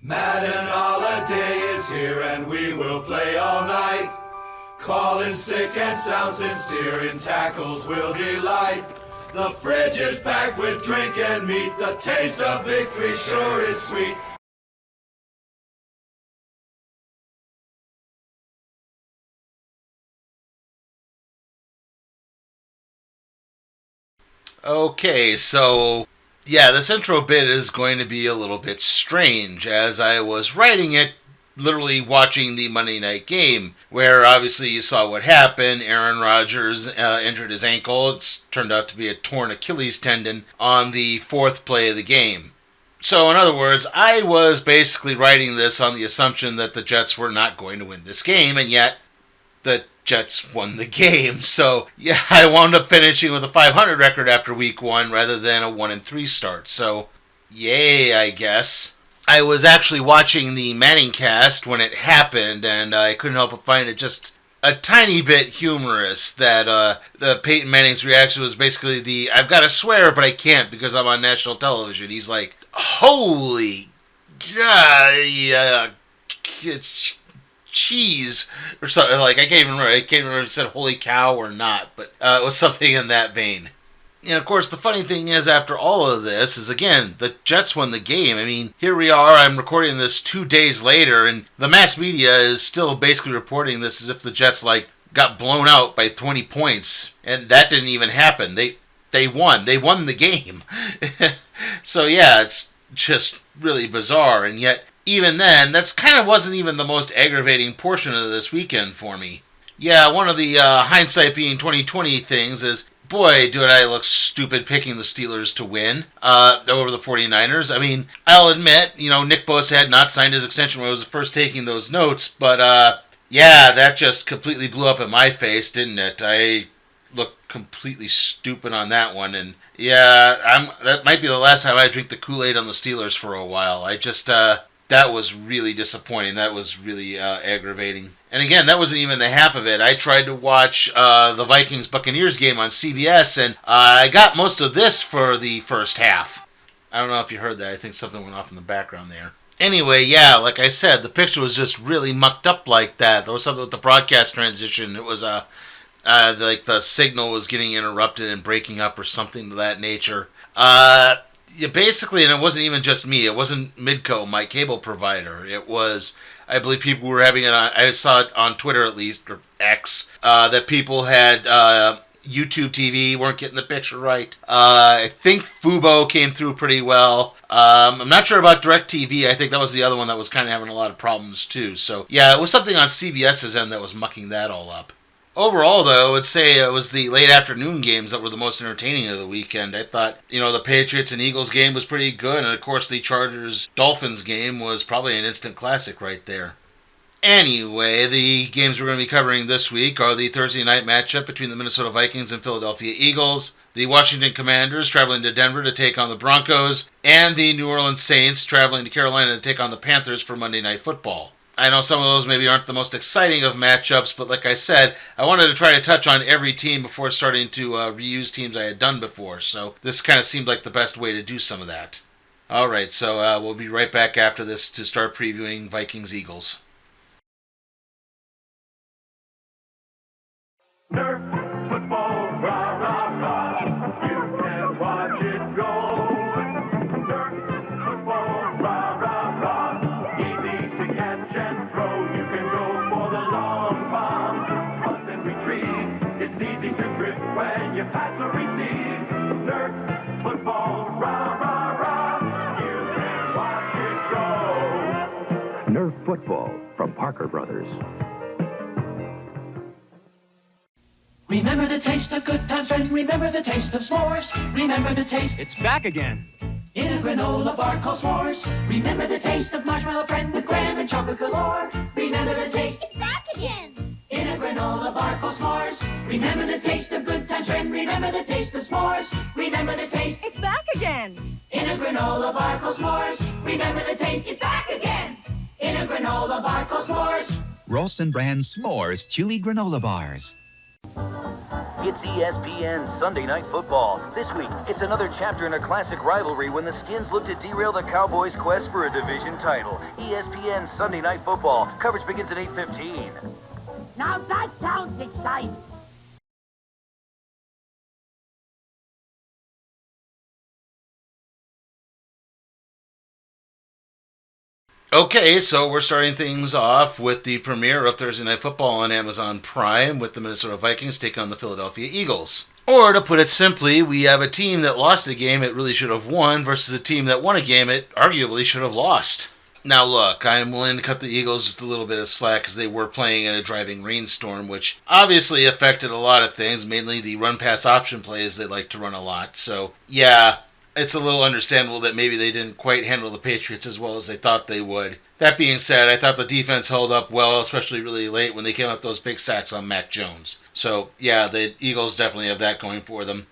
Madden holiday is here and we will play all night. Calling sick and sound sincere, in tackles will delight. The fridge is packed with drink and meat, the taste of victory sure is sweet. Okay, so yeah, this intro bit is going to be a little bit strange. As I was writing it, literally watching the Monday night game, where obviously you saw what happened. Aaron Rodgers injured his ankle. It's turned out to be a torn Achilles tendon on the fourth play of the game. So in other words, I was basically writing this on the assumption that the Jets were not going to win this game, and yet the Jets won the game. So yeah, I wound up finishing with a 500 record after week 1 rather than a 1-3 start. So yay, I guess. I was actually watching the Manning cast when it happened, and I couldn't help but find it just a tiny bit humorous that the Peyton Manning's reaction was basically the, I've got to swear, but I can't because I'm on national television. He's like, holy God, cheese, or something. Like, I can't even remember if it said holy cow or not, but it was something in that vein. And of course, the funny thing is, after all of this, is again, the Jets won the game. I mean, here we are, I'm recording this 2 days later, and the mass media is still basically reporting this as if the Jets, got blown out by 20 points. And that didn't even happen. They won. They won the game. So yeah, it's just really bizarre. And yet, even then, that's kind of wasn't even the most aggravating portion of this weekend for me. Yeah, one of the hindsight being 2020 things is, boy, did I look stupid picking the Steelers to win over the 49ers. I mean, I'll admit, Nick Bosa had not signed his extension when I was first taking those notes, but yeah, that just completely blew up in my face, didn't it? I looked completely stupid on that one, and yeah, that might be the last time I drink the Kool-Aid on the Steelers for a while. I just, that was really disappointing. That was really aggravating. And again, that wasn't even the half of it. I tried to watch the Vikings-Buccaneers game on CBS, and I got most of this for the first half. I don't know if you heard that. I think something went off in the background there. Anyway, yeah, like I said, the picture was just really mucked up like that. There was something with the broadcast transition. It was like the signal was getting interrupted and breaking up or something to that nature. Yeah, basically, and it wasn't even just me. It wasn't Midco, my cable provider. It was, I believe people were having it on, I saw it on Twitter at least, or X, that people had YouTube TV, weren't getting the picture right. I think Fubo came through pretty well. I'm not sure about DirecTV. I think that was the other one that was kind of having a lot of problems too. So yeah, it was something on CBS's end that was mucking that all up. Overall, though, I would say it was the late afternoon games that were the most entertaining of the weekend. I thought, the Patriots and Eagles game was pretty good, and of course the Chargers-Dolphins game was probably an instant classic right there. Anyway, the games we're going to be covering this week are the Thursday night matchup between the Minnesota Vikings and Philadelphia Eagles, the Washington Commanders traveling to Denver to take on the Broncos, and the New Orleans Saints traveling to Carolina to take on the Panthers for Monday Night Football. I know some of those maybe aren't the most exciting of matchups, but like I said, I wanted to try to touch on every team before starting to reuse teams I had done before, so this kind of seemed like the best way to do some of that. Alright, so we'll be right back after this to start previewing Vikings-Eagles. Nerf football, rah, rah, rah. You can watch it go. Nerf football, rah, rah, rah. Easy to catch and throw. You can go for the long bomb. Run and retrieve. It's easy to grip when you pass or receive. Nerf football, rah, rah, rah. You can watch it go. Nerf football from Parker Brothers. Remember the taste of good times, friend. Remember the taste of s'mores. Remember the taste. It's back again. In a granola bar called s'mores. Remember the taste of marshmallow friend with graham and chocolate galore. Remember the taste. It's back again. In a granola bar called s'mores. Remember the taste of good times, friend. Remember the taste of s'mores. Remember the taste. It's back again. In a granola bar called s'mores. Remember the taste. It's back again. In a granola bar called s'mores. Ralston brand S'mores Chewy Granola Bars. It's ESPN Sunday Night Football. This week, it's another chapter in a classic rivalry when the Skins look to derail the Cowboys' quest for a division title. ESPN Sunday Night Football. Coverage begins at 8:15. Now that sounds exciting. Okay, so we're starting things off with the premiere of Thursday Night Football on Amazon Prime with the Minnesota Vikings taking on the Philadelphia Eagles. Or to put it simply, we have a team that lost a game it really should have won versus a team that won a game it arguably should have lost. Now look, I'm willing to cut the Eagles just a little bit of slack because they were playing in a driving rainstorm, which obviously affected a lot of things, mainly the run-pass option plays they like to run a lot. So, yeah, it's a little understandable that maybe they didn't quite handle the Patriots as well as they thought they would. That being said, I thought the defense held up well, especially really late when they came up those big sacks on Mac Jones. So, yeah, the Eagles definitely have that going for them.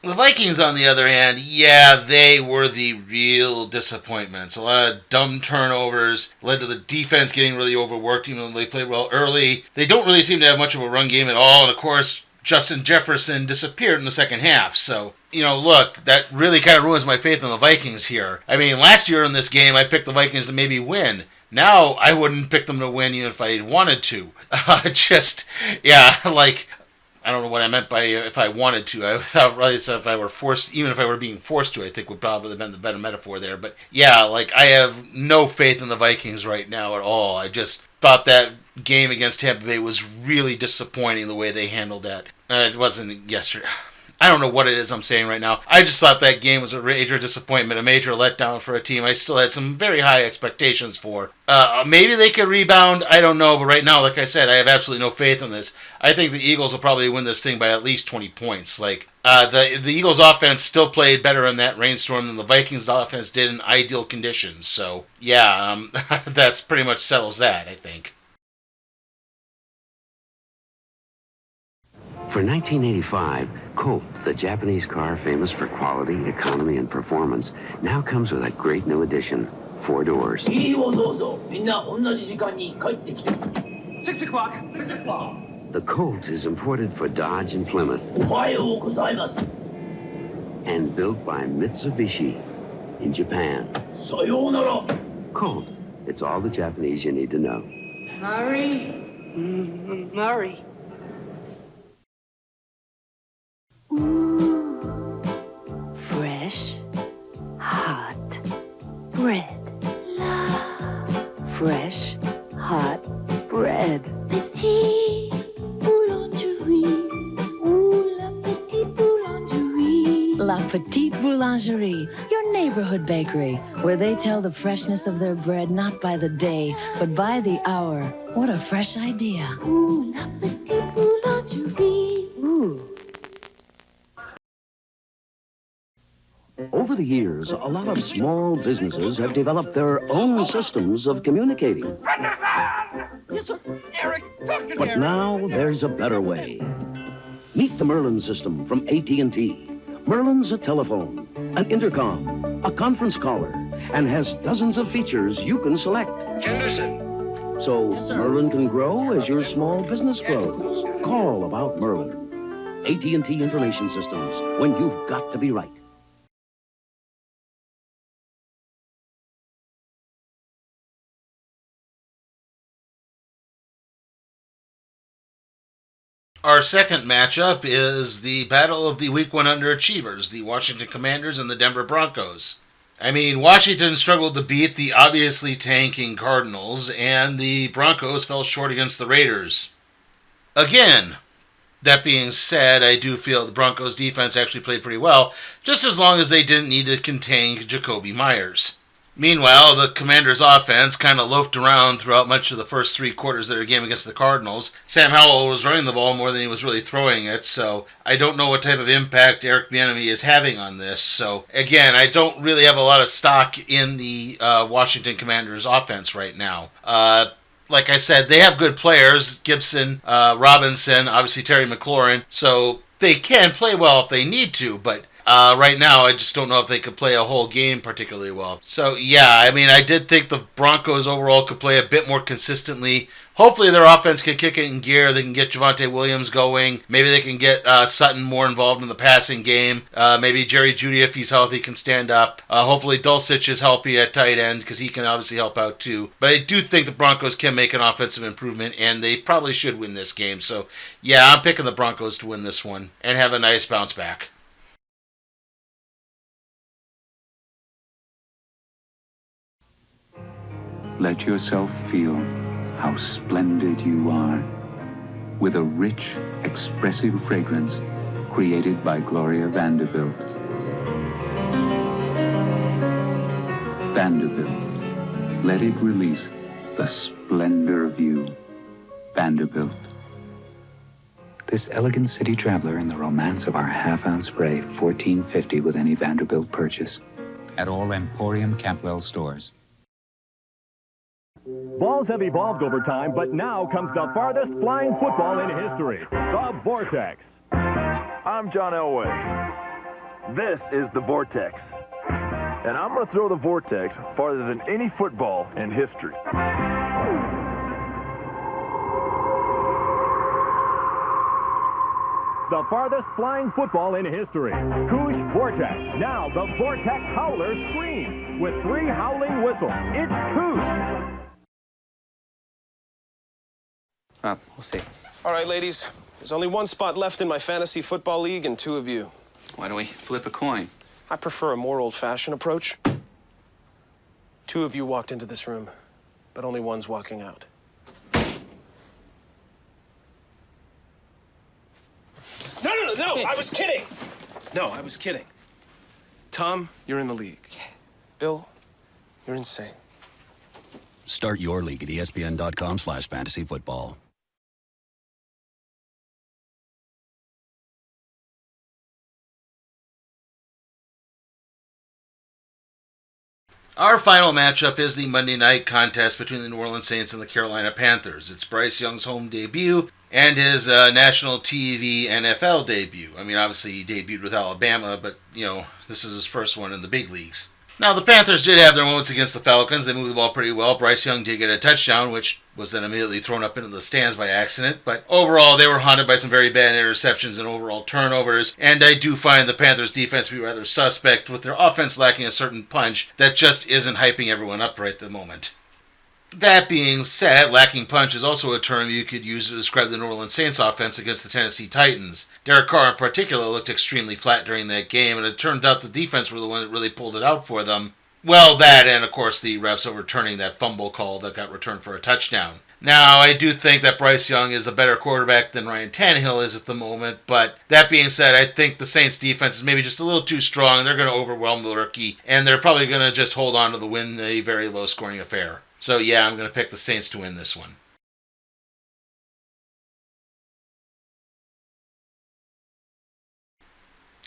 The Vikings, on the other hand, yeah, they were the real disappointments. A lot of dumb turnovers led to the defense getting really overworked, even though they played well early. They don't really seem to have much of a run game at all, and of course, Justin Jefferson disappeared in the second half. So, look, that really kind of ruins my faith in the Vikings here. I mean, last year in this game, I picked the Vikings to maybe win. Now, I wouldn't pick them to win even if I wanted to. I don't know what I meant by if I wanted to. I thought really said if I were forced, even if I were being forced to, I think would probably have been the better metaphor there. But yeah, I have no faith in the Vikings right now at all. I just thought that game against Tampa Bay was really disappointing the way they handled that. It wasn't yesterday. I don't know what it is I'm saying right now. I just thought that game was a major disappointment, a major letdown for a team I still had some very high expectations for. Maybe they could rebound, I don't know, but right now, like I said, I have absolutely no faith in this. I think the Eagles will probably win this thing by at least 20 points. The Eagles offense still played better in that rainstorm than the Vikings offense did in ideal conditions. So, yeah, that's pretty much settles that, I think. For 1985, Colt, the Japanese car famous for quality, economy, and performance, now comes with a great new addition, 4 doors. 6 o'clock. 6 o'clock. The Colt is imported for Dodge and Plymouth and built by Mitsubishi in Japan. Colt, it's all the Japanese you need to know. Murray. Murray. Fresh, hot bread. Fresh, hot bread. Petite boulangerie. Ooh, la petite boulangerie. La Petite Boulangerie, your neighborhood bakery, where they tell the freshness of their bread not by the day, but by the hour. What a fresh idea. Ooh, la petite boulangerie. Ooh. Over the years, a lot of small businesses have developed their own systems of communicating. Yes, sir. Eric, talk to But now there's a better way. Meet the Merlin system from AT&T. Merlin's a telephone, an intercom, a conference caller, and has dozens of features you can select. Henderson. So Yes, sir. Merlin can grow as your small business grows. Call about Merlin. AT&T Information Systems, when you've got to be right. Our second matchup is the battle of the Week 1 underachievers, the Washington Commanders and the Denver Broncos. I mean, Washington struggled to beat the obviously tanking Cardinals, and the Broncos fell short against the Raiders. Again, that being said, I do feel the Broncos' defense actually played pretty well, just as long as they didn't need to contain Jacoby Myers. Meanwhile, the Commanders' offense kind of loafed around throughout much of the first 3 quarters of their game against the Cardinals. Sam Howell was running the ball more than he was really throwing it, so I don't know what type of impact Eric Bieniemy is having on this. So, again, I don't really have a lot of stock in the Washington Commanders' offense right now. Like I said, they have good players, Gibson, Robinson, obviously Terry McLaurin, so they can play well if they need to, but right now, I just don't know if they could play a whole game particularly well. So, yeah, I mean, I did think the Broncos overall could play a bit more consistently hopefully their offense can kick it in gear. They can get Javonte Williams going. Maybe they can get Sutton more involved in the passing game. Maybe Jerry Jeudy, if he's healthy, can stand up. Hopefully Dulcich is healthy at tight end because he can obviously help out too. But I do think the Broncos can make an offensive improvement, and they probably should win this game. So, yeah, I'm picking the Broncos to win this one and have a nice bounce back. Let yourself feel how splendid you are with a rich, expressive fragrance created by Gloria Vanderbilt. Vanderbilt. Let it release the splendor of you. Vanderbilt. This elegant city traveler in the romance of our half-ounce spray, $14.50 with any Vanderbilt purchase. At all Emporium Campwell stores. Balls have evolved over time, but now comes the farthest flying football in history, the Vortex. I'm John Elway. This is the Vortex. And I'm going to throw the Vortex farther than any football in history. The farthest flying football in history. Koosh Vortex. Now the Vortex Howler screams with 3 howling whistles. It's Koosh. We'll see. All right, ladies. There's only 1 spot left in my fantasy football league and 2 of you. Why don't we flip a coin? I prefer a more old-fashioned approach. 2 of you walked into this room, but only one's walking out. No, I was kidding. No, I was kidding. Tom, you're in the league. Bill, you're insane. Start your league at ESPN.com/fantasyfootball. Our final matchup is the Monday night contest between the New Orleans Saints and the Carolina Panthers. It's Bryce Young's home debut and his national TV NFL debut. I mean, obviously he debuted with Alabama, but, this is his first one in the big leagues. Now, the Panthers did have their moments against the Falcons. They moved the ball pretty well. Bryce Young did get a touchdown, which was then immediately thrown up into the stands by accident. But overall, they were haunted by some very bad interceptions and overall turnovers. And I do find the Panthers' defense to be rather suspect, with their offense lacking a certain punch that just isn't hyping everyone up right at the moment. That being said, lacking punch is also a term you could use to describe the New Orleans Saints offense against the Tennessee Titans. Derek Carr in particular looked extremely flat during that game, and it turned out the defense were the one that really pulled it out for them. Well, that and, of course, the refs overturning that fumble call that got returned for a touchdown. Now, I do think that Bryce Young is a better quarterback than Ryan Tannehill is at the moment, but that being said, I think the Saints defense is maybe just a little too strong. They're going to overwhelm the rookie, and they're probably going to just hold on to the win in a very low-scoring affair. So, yeah, I'm going to pick the Saints to win this one.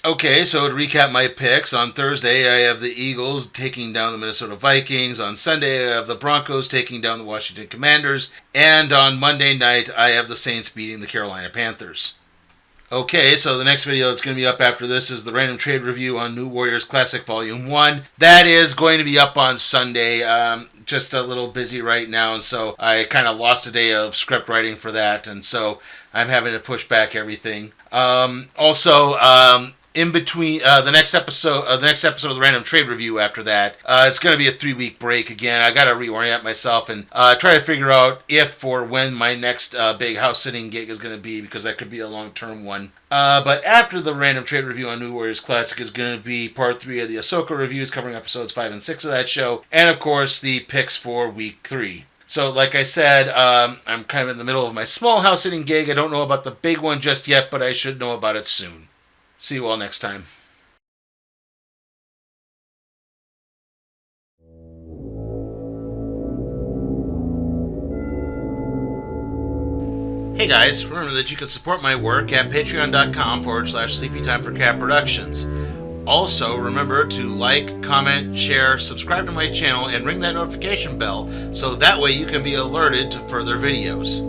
Okay, so to recap my picks, on Thursday I have the Eagles taking down the Minnesota Vikings. On Sunday I have the Broncos taking down the Washington Commanders. And on Monday night I have the Saints beating the Carolina Panthers. Okay, so the next video that's going to be up after this is the random trade review on New Warriors Classic Volume 1. That is going to be up on Sunday. Just a little busy right now, and so I kind of lost a day of script writing for that, and so I'm having to push back everything. In between the next episode of the random trade review after that, it's going to be a 3-week break again. I got to reorient myself and try to figure out if or when my next big house sitting gig is going to be, because that could be a long-term one. But after the random trade review on New Warriors Classic is going to be part 3 of the Ahsoka reviews, covering episodes 5 and 6 of that show, and of course the picks for week 3. So, like I said, I'm kind of in the middle of my small house sitting gig. I don't know about the big one just yet, but I should know about it soon. See you all next time. Hey guys, remember that you can support my work at patreon.com/sleepytimeforcat productions. Also, remember to like, comment, share, subscribe to my channel, and ring that notification bell so that way you can be alerted to further videos.